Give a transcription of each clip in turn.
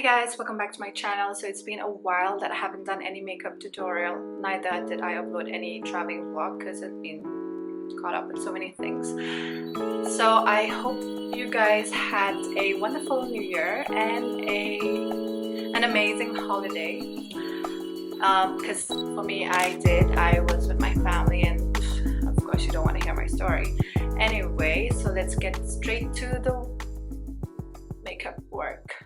guys, welcome back to my channel. So it's been a while that I haven't done any makeup tutorial, neither did I upload any traveling vlog because I've been caught up with so many things. So I hope you guys had a wonderful new year and an amazing holiday, because for me I was with my family, and of course you don't want to hear my story anyway. So let's get straight to the makeup work.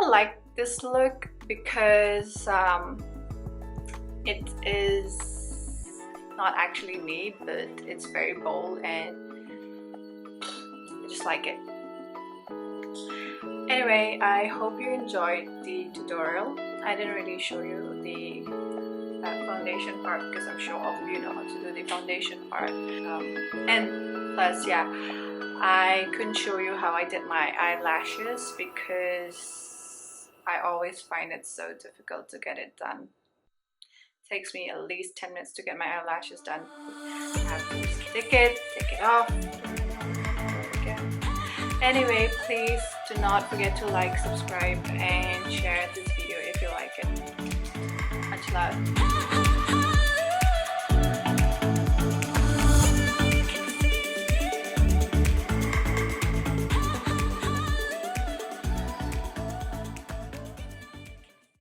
Like this look because it is not actually me, but it's very bold and I just like it. Anyway, I hope you enjoyed the tutorial. I didn't really show you the foundation part because I'm sure all of you know how to do the foundation part, and plus yeah, I couldn't show you how I did my eyelashes because I always find it so difficult to get it done. It takes me at least 10 minutes to get my eyelashes done. I have to stick it, take it off, again. Anyway, please do not forget to like, subscribe and share this video if you like it. Much love.